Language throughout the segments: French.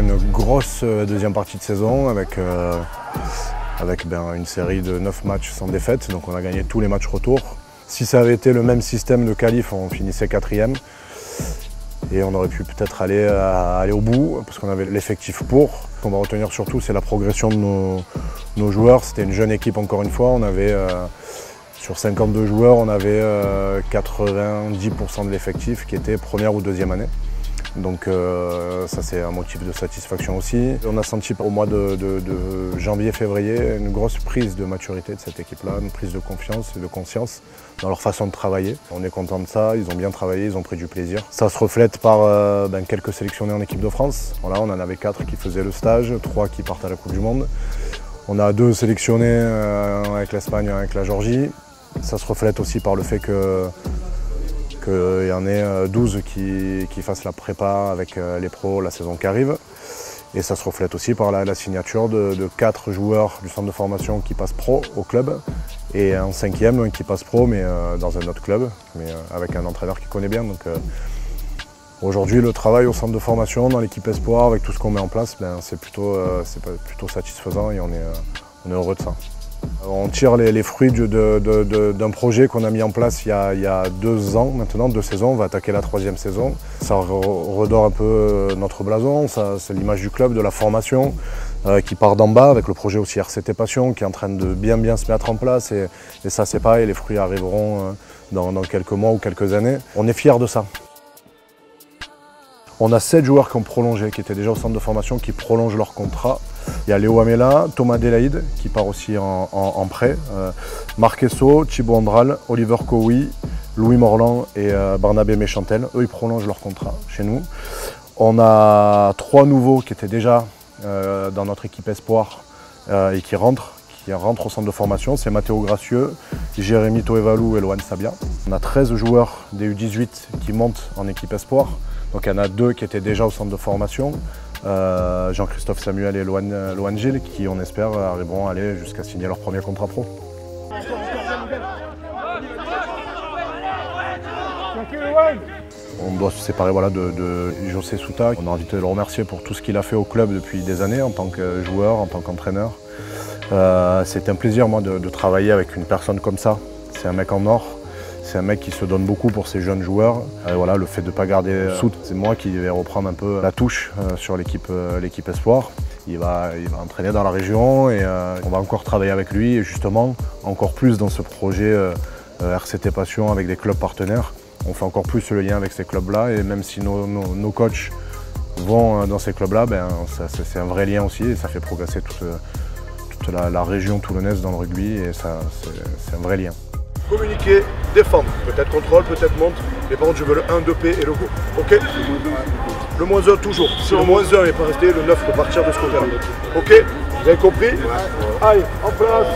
une grosse deuxième partie de saison avec une série de 9 matchs sans défaite. Donc on a gagné tous les matchs retour. Si ça avait été le même système de qualif, on finissait 4e. Et on aurait pu peut-être aller au bout, parce qu'on avait l'effectif pour. Ce qu'on va retenir surtout, c'est la progression de nos joueurs. C'était une jeune équipe encore une fois. On avait, sur 52 joueurs, on avait 90% de l'effectif qui était première ou deuxième année. Donc ça c'est un motif de satisfaction aussi. On a senti au mois de janvier-février une grosse prise de maturité de cette équipe-là, une prise de confiance et de conscience dans leur façon de travailler. On est content de ça, ils ont bien travaillé, ils ont pris du plaisir. Ça se reflète par quelques sélectionnés en équipe de France. Voilà, on en avait 4 qui faisaient le stage, 3 qui partent à la Coupe du Monde. On a 2 sélectionnés avec l'Espagne et avec la Géorgie. Ça se reflète aussi par le fait qu'il y en ait 12 qui fassent la prépa avec les pros la saison qui arrive. Et ça se reflète aussi par la signature de 4 joueurs du centre de formation qui passent pro au club et un 5e qui passe pro mais dans un autre club, mais avec un entraîneur qui connaît bien. Donc aujourd'hui le travail au centre de formation, dans l'équipe espoir, avec tout ce qu'on met en place, c'est plutôt satisfaisant et on est heureux de ça. On tire les fruits d'un projet qu'on a mis en place il y a 2 ans maintenant, 2 saisons. On va attaquer la 3e saison. Ça redore un peu notre blason, c'est l'image du club, de la formation qui part d'en bas avec le projet aussi RCT Passion qui est en train de bien se mettre en place. Et ça c'est pareil, les fruits arriveront dans quelques mois ou quelques années. On est fiers de ça. On a 7 joueurs qui ont prolongé, qui étaient déjà au centre de formation, qui prolongent leur contrat. Il y a Léo Amela, Thomas Delaïde qui part aussi en prêt, Marc Esso, Thibaut Andral, Oliver Cowie, Louis Morland et Barnabé Méchantel. Eux, ils prolongent leur contrat chez nous. On a 3 nouveaux qui étaient déjà dans notre équipe espoir et qui rentrent au centre de formation. C'est Mathéo Gracieux, Jérémy Toevalou et Lohan Sabia. On a 13 joueurs des U18 qui montent en équipe espoir. Donc il y en a 2 qui étaient déjà au centre de formation. Jean-Christophe Samuel et Lohan Gilles qui, on espère, arriveront à aller jusqu'à signer leur premier contrat pro. On doit se séparer de José Souta. On a envie de le remercier pour tout ce qu'il a fait au club depuis des années en tant que joueur, en tant qu'entraîneur. C'est un plaisir moi de travailler avec une personne comme ça. C'est un mec en or. C'est un mec qui se donne beaucoup pour ses jeunes joueurs. Voilà, le fait de ne pas garder Sout, c'est moi qui vais reprendre un peu la touche sur l'équipe espoir. Il va entraîner dans la région et on va encore travailler avec lui et justement encore plus dans ce projet RCT Passion avec des clubs partenaires. On fait encore plus le lien avec ces clubs-là et même si nos coachs vont dans ces clubs-là, c'est un vrai lien aussi et ça fait progresser toute la région toulonnaise dans le rugby et c'est un vrai lien. Communiquer, défendre, peut-être contrôle, peut-être monte, mais par contre je veux le 1, 2P et le go. Ok. Le moins 1 toujours. Si le moins 1 n'est pas resté, le 9 peut partir de ce côté-là. Ok. Vous avez compris? Allez, en place.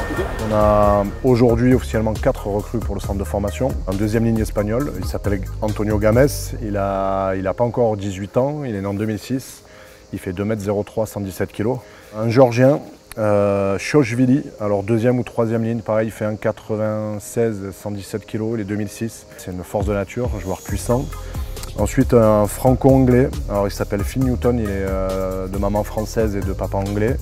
On a aujourd'hui officiellement 4 recrues pour le centre de formation. En 2e ligne espagnole, il s'appelle Antonio Games. Il a pas encore 18 ans, il est né en 2006. Il fait 2,03 m, 117 kg. Un Géorgien. Chochvili, alors 2e ou 3e ligne, pareil, il fait 1,96 117 kg, il est 2006. C'est une force de nature, un joueur puissant. Ensuite un franco-anglais, alors il s'appelle Phil Newton, il est de maman française et de papa anglais.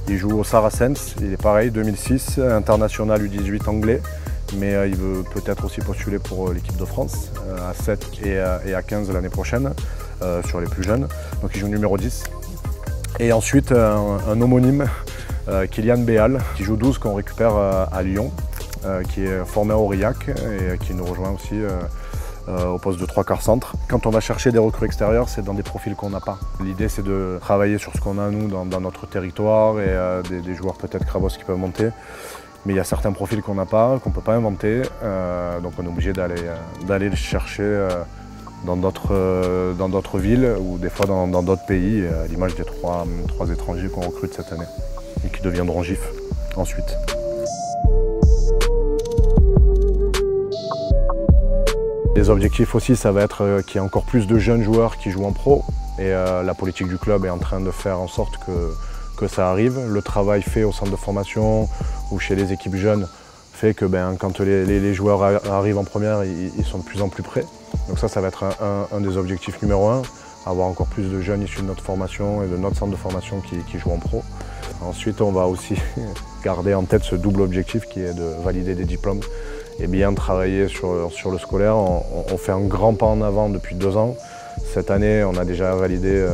Il joue au Saracens, il est pareil, 2006, international U18 anglais. Mais il veut peut-être aussi postuler pour l'équipe de France à 7 et à 15 l'année prochaine, sur les plus jeunes. Donc il joue numéro 10. Et ensuite un homonyme, Kylian Béal, qui joue 12, qu'on récupère à Lyon, qui est formé à Aurillac et qui nous rejoint aussi au poste de 3/4 centre. Quand on va chercher des recrues extérieures, c'est dans des profils qu'on n'a pas. L'idée c'est de travailler sur ce qu'on a nous dans notre territoire et des joueurs peut-être Kravos qui peuvent monter. Mais il y a certains profils qu'on n'a pas, qu'on ne peut pas inventer, donc on est obligé d'aller les chercher dans d'autres villes ou des fois dans d'autres pays, à l'image des 3 étrangers qu'on recrute cette année et qui deviendront GIF ensuite. Les objectifs aussi, ça va être qu'il y ait encore plus de jeunes joueurs qui jouent en pro et la politique du club est en train de faire en sorte que ça arrive. Le travail fait au centre de formation ou chez les équipes jeunes fait que quand les joueurs arrivent en première, ils sont de plus en plus près. Donc ça va être un des objectifs numéro 1. avoir encore plus de jeunes issus de notre formation et de notre centre de formation qui jouent en pro. Ensuite, on va aussi garder en tête ce double objectif qui est de valider des diplômes et bien travailler sur le scolaire. On fait un grand pas en avant depuis 2 ans. Cette année, on a déjà validé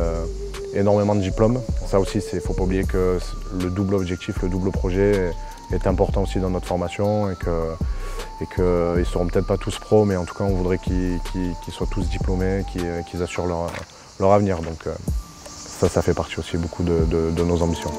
énormément de diplômes. Ça aussi, il ne faut pas oublier que le double objectif, le double projet est important aussi dans notre formation et qu'ils ne seront peut-être pas tous pros, mais en tout cas, on voudrait qu'ils soient tous diplômés, qu'ils assurent leur avenir. Donc ça fait partie aussi beaucoup de nos ambitions.